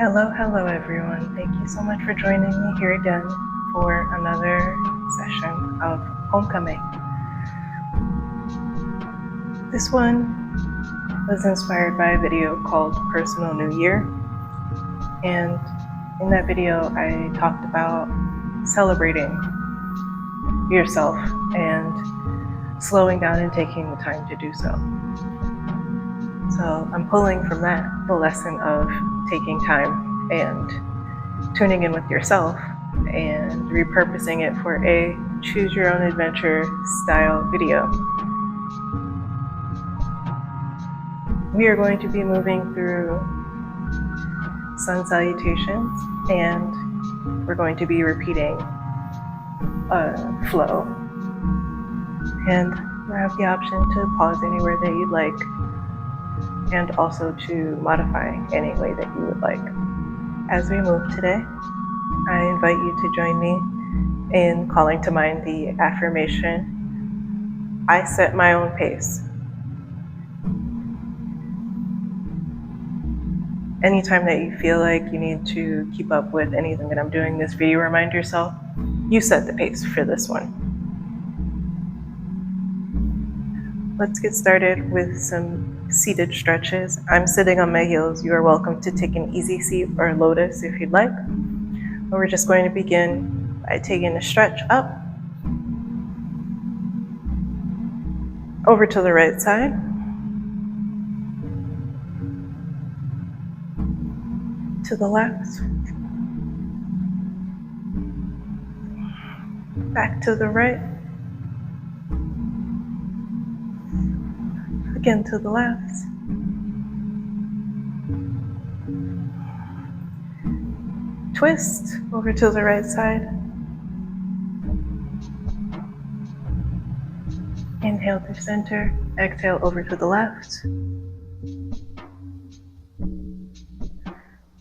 Hello everyone. Thank you so much for joining me here again for another session of Homecoming. This one was inspired by a video called Personal New Year, and in that video I talked about celebrating yourself and slowing down and taking the time to do so. So I'm pulling from that the lesson of taking time and tuning in with yourself and repurposing it for a choose your own adventure style video. We are going to be moving through sun salutations, and we're going to be repeating a flow, and you have the option to pause anywhere that you'd like, and also to modify any way that you would like. As we move today, I invite you to join me in calling to mind the affirmation, I set my own pace. Anytime that you feel like you need to keep up with anything that I'm doing in this video, remind yourself, you set the pace for this one. Let's get started with some seated stretches. I'm sitting on my heels. You are welcome to take an easy seat or lotus if you'd like. But we're just going to begin by taking a stretch up, over to the right side, to the left, back to the right, again to the left, twist over to the right side, inhale through center, exhale over to the left.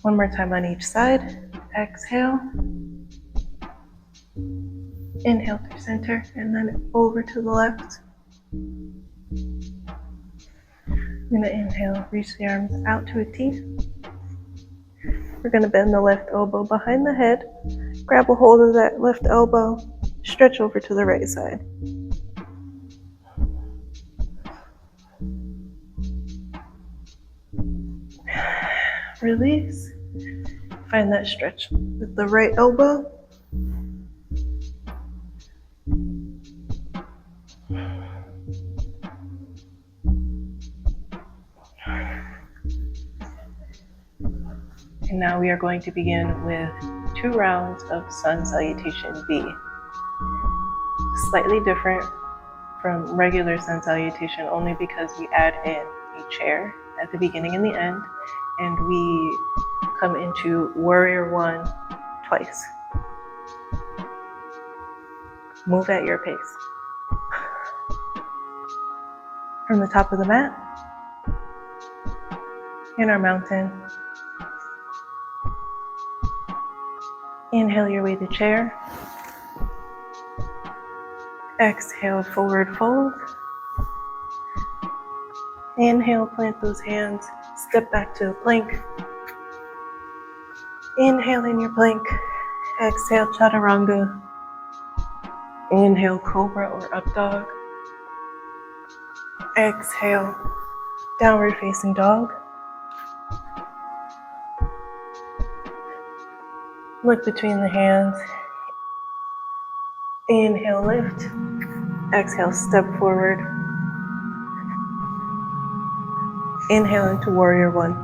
One more time on each side, exhale, inhale through center, and then over to the left. I'm going to inhale, reach the arms out to a T. We're going to bend the left elbow behind the head, grab a hold of that left elbow, stretch over to the right side. Release. Find that stretch with the right elbow. And now we are going to begin with 2 rounds of sun salutation B. Slightly different from regular sun salutation only because we add in a chair at the beginning and the end, and we come into warrior 1 twice. Move at your pace. From the top of the mat, in our mountain, inhale your way to chair. Exhale, forward fold. Inhale, plant those hands, step back to a plank. Inhale in your plank. Exhale, chaturanga. Inhale, cobra or up dog. Exhale, downward facing dog. Look between the hands. Inhale, lift. Exhale, step forward. Inhale into warrior 1.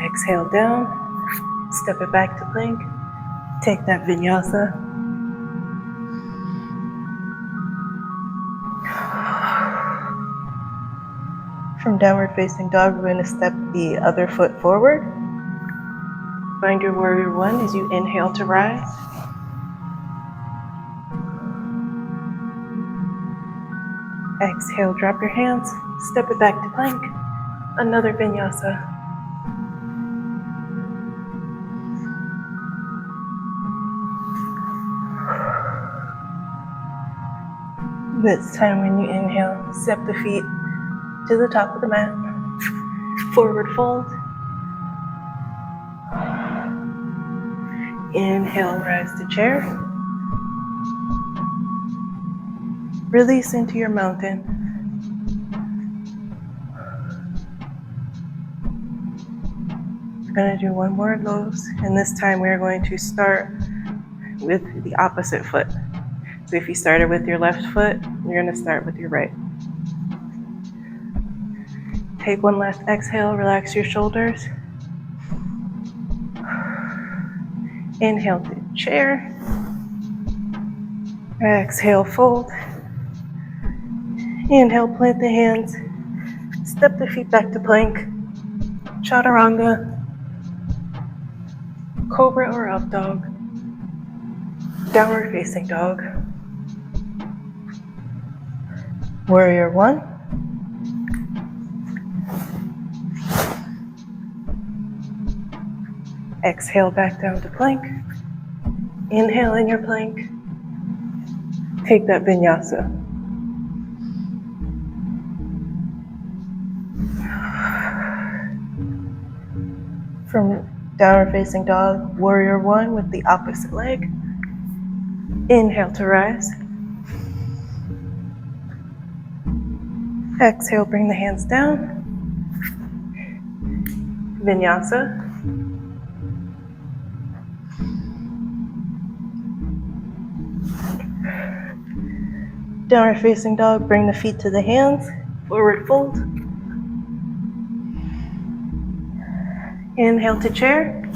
Exhale down. Step it back to plank. Take that vinyasa. From downward facing dog, we're going to step the other foot forward. Find your warrior 1 as you inhale to rise. Exhale, drop your hands, step it back to plank. Another vinyasa. This time when you inhale, step the feet to the top of the mat. Forward fold. Inhale, rise to chair. Release into your mountain. We're going to do one more of those, and this time we're going to start with the opposite foot. So if you started with your left foot, you're going to start with your right. Take one last exhale, relax your shoulders. Inhale to chair. Exhale, fold. Inhale, plant the hands. Step the feet back to plank. Chaturanga. Cobra or up dog. Downward facing dog. Warrior one. Exhale back down to plank. Inhale in your plank. Take that vinyasa. From downward facing dog, warrior one with the opposite leg. Inhale to rise. Exhale, bring the hands down. Vinyasa. Downward facing dog, bring the feet to the hands. Forward fold. Inhale to chair.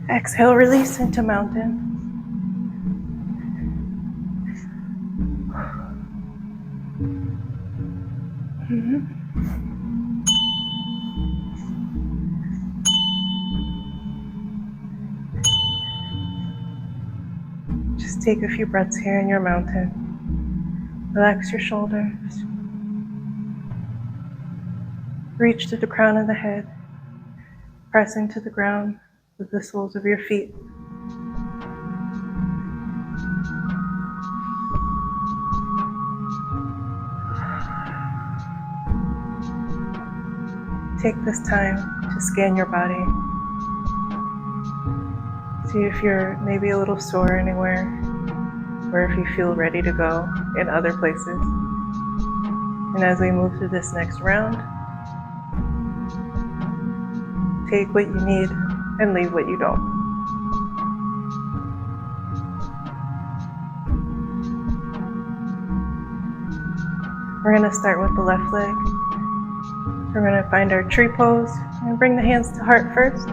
Exhale, release into mountain. Just take a few breaths here in your mountain. Relax your shoulders. Reach to the crown of the head, pressing to the ground with the soles of your feet. Take this time to scan your body. See if you're maybe a little sore anywhere, or if you feel ready to go in other places. And as we move to this next round, take what you need and leave what you don't. We're going to start with the left leg. We're going to find our tree pose and bring the hands to heart first.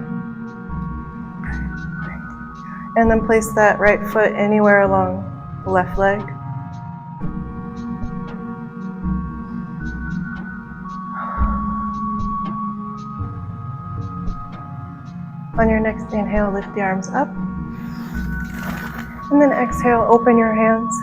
And then place that right foot anywhere along the left leg. On your next inhale, lift the arms up. And then exhale, open your hands.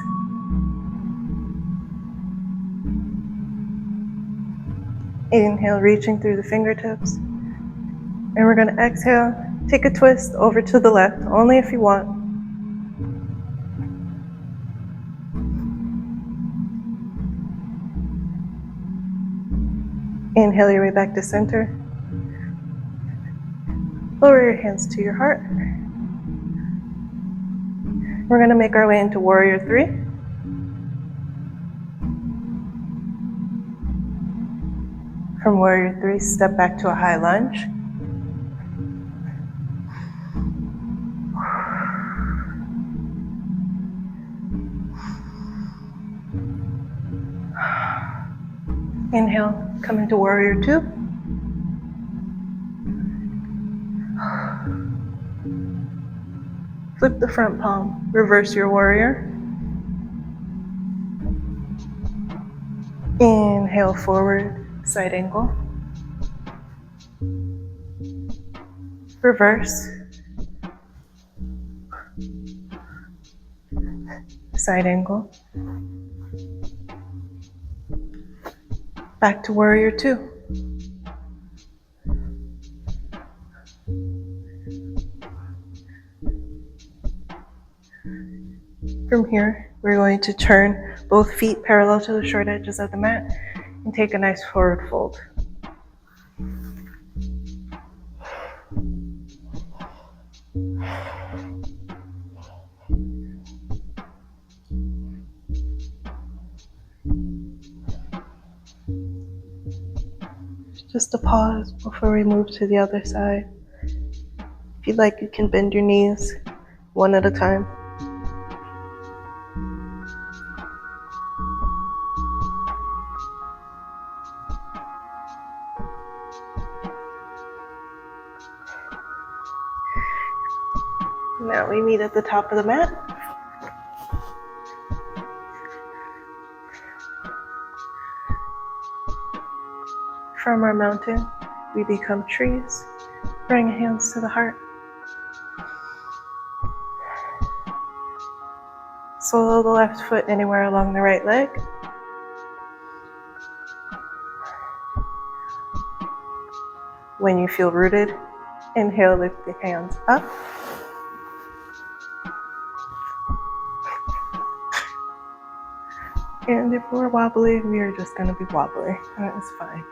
Inhale, reaching through the fingertips. And we're going to exhale, take a twist over to the left, only if you want. Inhale your way back to center. Lower your hands to your heart. We're going to make our way into Warrior 3. From Warrior 3, step back to a high lunge. Inhale, come into Warrior 2. Flip the front palm, reverse your warrior. Inhale forward, side angle. Reverse. Side angle. Back to warrior 2. From here, we're going to turn both feet parallel to the short edges of the mat, and take a nice forward fold. Just a pause before we move to the other side. If you'd like, you can bend your knees one at a time. Now we meet at the top of the mat. From our mountain, we become trees. Bring hands to the heart. Solo the left foot anywhere along the right leg. When you feel rooted, inhale, lift the hands up. And if we're wobbly, we are just going to be wobbly. That is fine.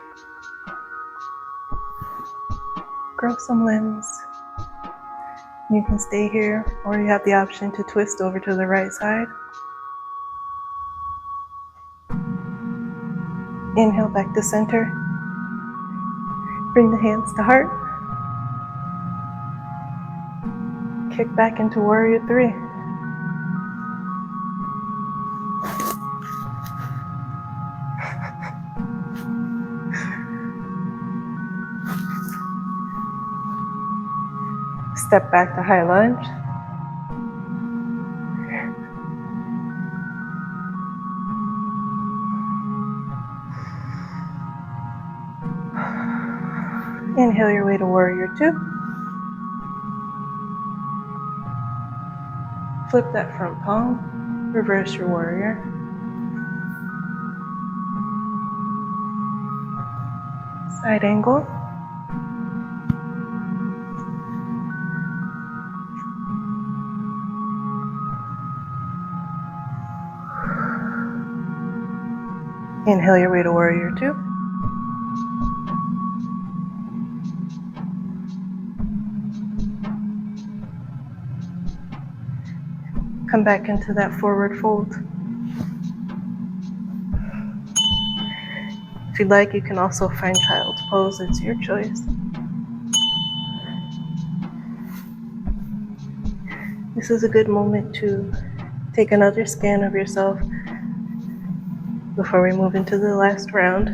Grow some limbs. You can stay here, or you have the option to twist over to the right side. Inhale back to center. Bring the hands to heart. Kick back into warrior three. Step back to high lunge. Inhale your way to warrior two. Flip that front palm. Reverse your warrior. Side angle. Inhale your way to warrior two. Come back into that forward fold. If you'd like, you can also find child's pose. It's your choice. This is a good moment to take another scan of yourself before we move into the last round.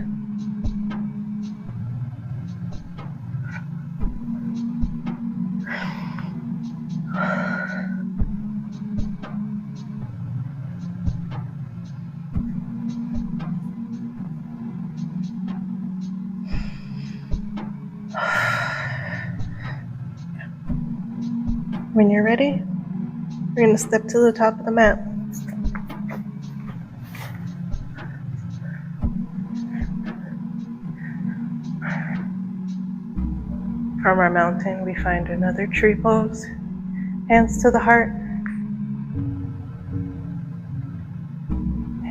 When you're ready, we're going to step to the top of the mat. From our mountain, we find another tree pose. Hands to the heart.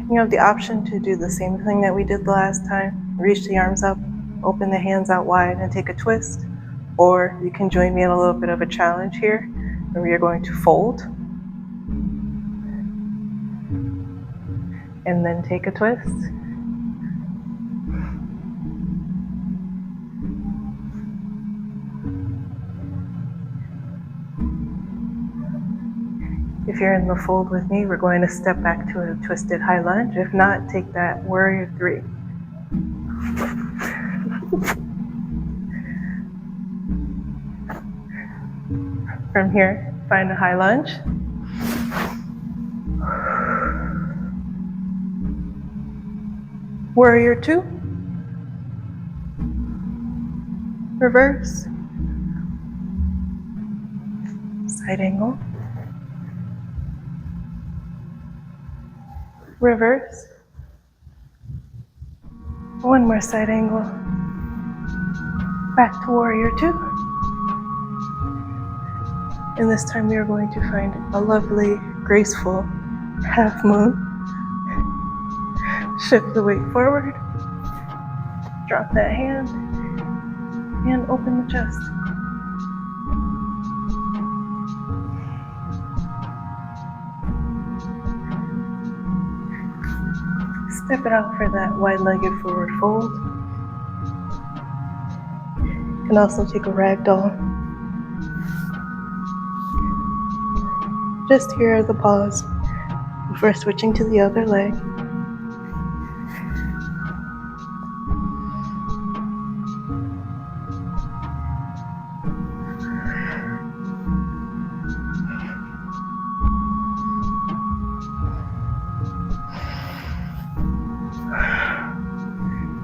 You have the option to do the same thing that we did the last time. Reach the arms up, open the hands out wide, and take a twist. Or you can join me in a little bit of a challenge here, where we are going to fold and then take a twist. If you're in the fold with me, we're going to step back to a twisted high lunge. If not, take that warrior three. From here, find a high lunge. Warrior two. Reverse. Side angle. Reverse. One more side angle. Back to warrior two. And this time we are going to find a lovely, graceful half moon. Shift the weight forward. Drop that hand and open the chest. Step it out for that wide-legged forward fold. You can also take a ragdoll. Just here are the pause before switching to the other leg.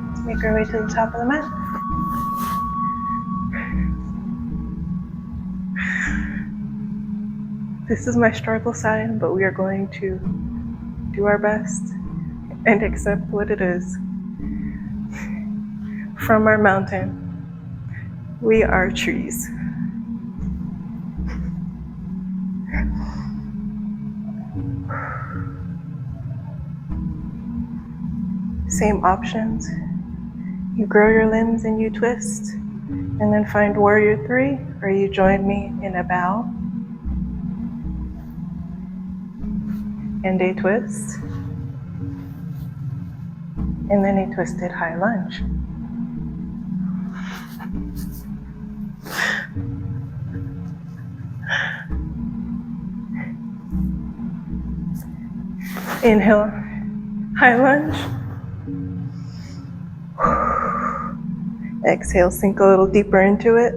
Let's make our way to the top of the mat. This is my struggle sign, but we are going to do our best and accept what it is. From our mountain, we are trees. Same options. You grow your limbs and you twist, and then find warrior 3, or you join me in a bow and a twist, and then a twisted high lunge. Inhale, high lunge. Exhale, sink a little deeper into it.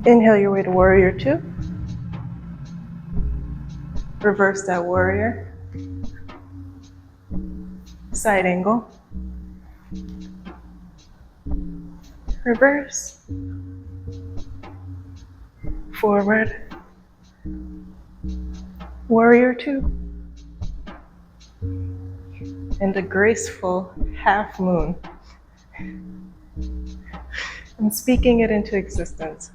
Inhale your way to warrior 2. Reverse that warrior. Side angle. Reverse. Forward. Warrior 2. And a graceful half moon. I'm speaking it into existence.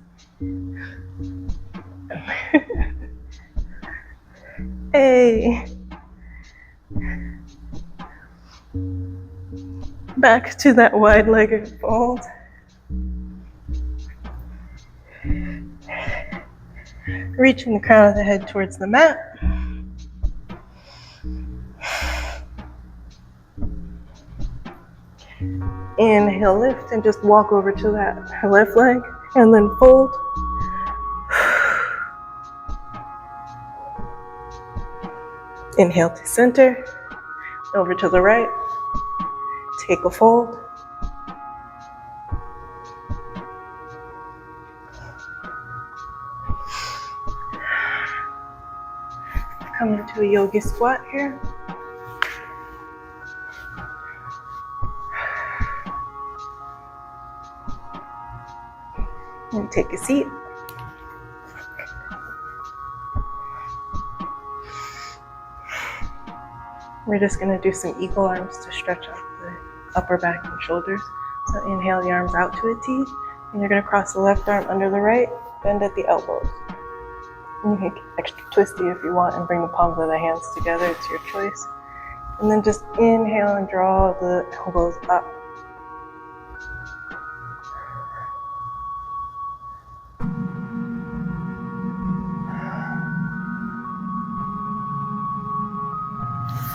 Hey. Back to that wide-legged fold. Reaching the crown of the head towards the mat. Inhale, lift, and just walk over to that left leg, and then fold. Inhale to center, over to the right, take a fold. Come into a yogi squat here. And take a seat. We're just going to do some eagle arms to stretch out the upper back and shoulders. So inhale the arms out to a T, and you're going to cross the left arm under the right, bend at the elbows. And you can get extra twisty if you want and bring the palms of the hands together, it's your choice. And then just inhale and draw the elbows up.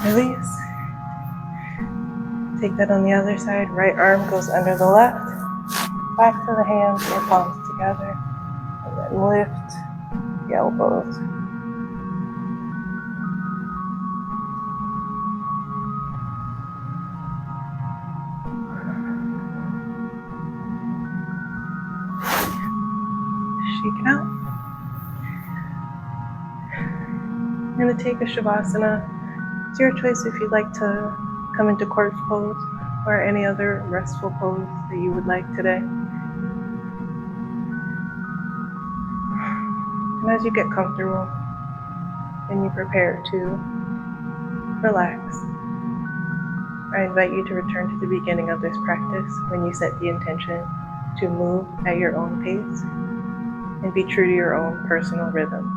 Release. Take that on the other side. Right arm goes under the left. Back to the hands, your palms together. And then lift the elbows. Shake it out. I'm going to take a savasana. It's your choice if you'd like to come into corpse pose or any other restful pose that you would like today. And as you get comfortable and you prepare to relax, I invite you to return to the beginning of this practice when you set the intention to move at your own pace and be true to your own personal rhythm.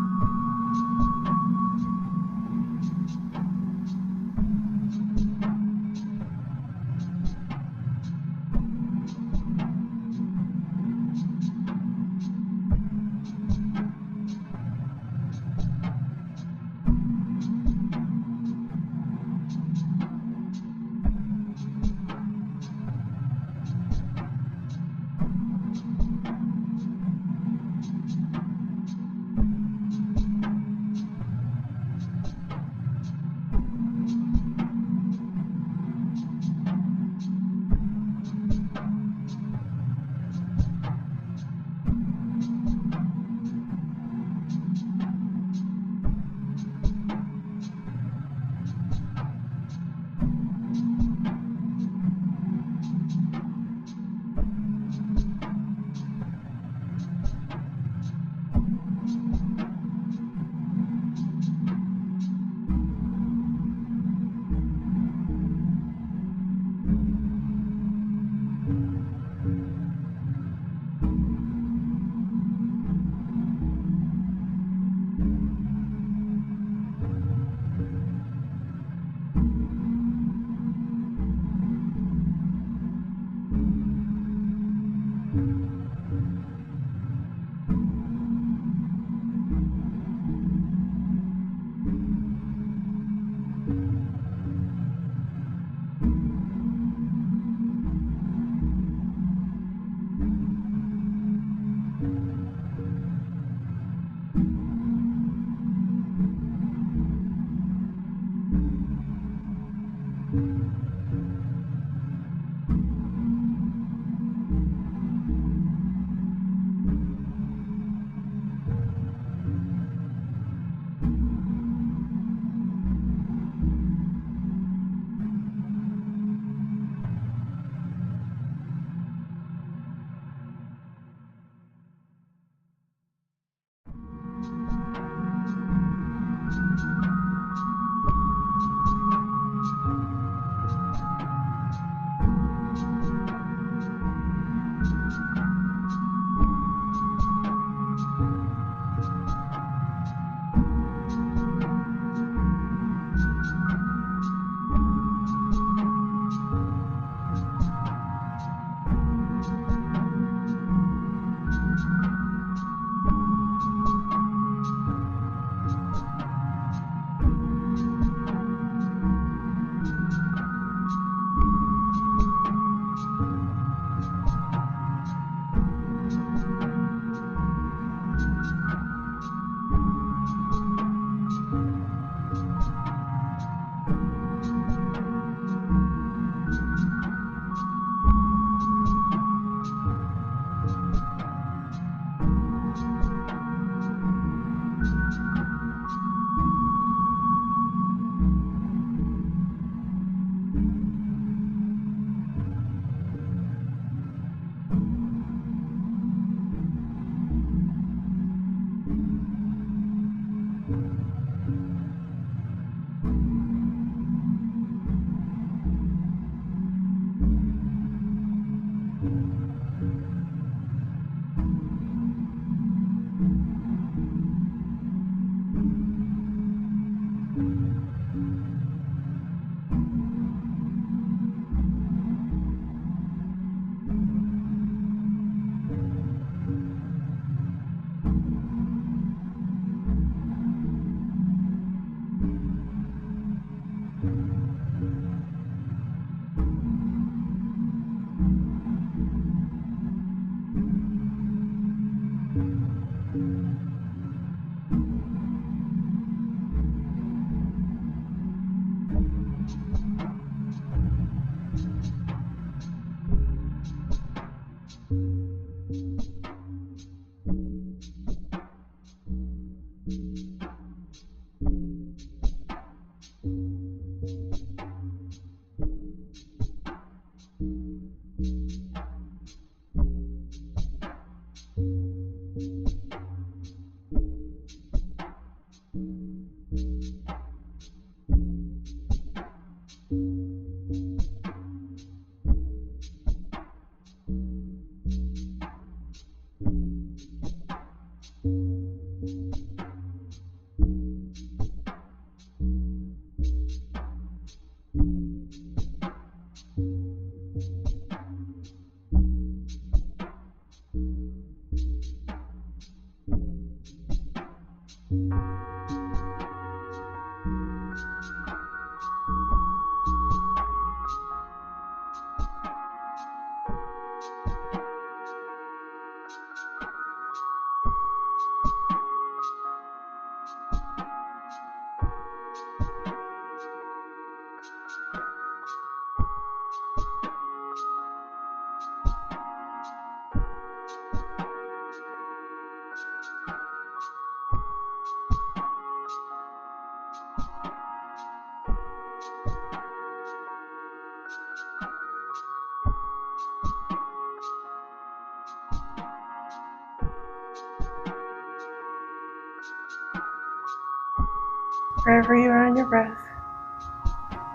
Wherever you are on your breath,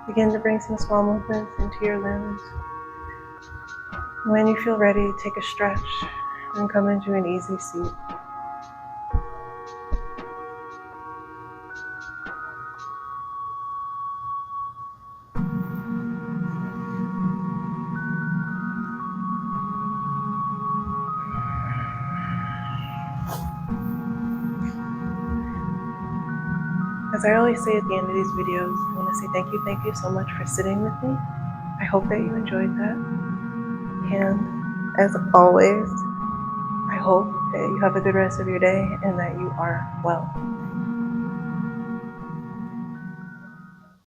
begin to bring some small movements into your limbs. When you feel ready, take a stretch and come into an easy seat. As I always say at the end of these videos, I want to say thank you so much for sitting with me. I hope that you enjoyed that. And as always, I hope that you have a good rest of your day and that you are well.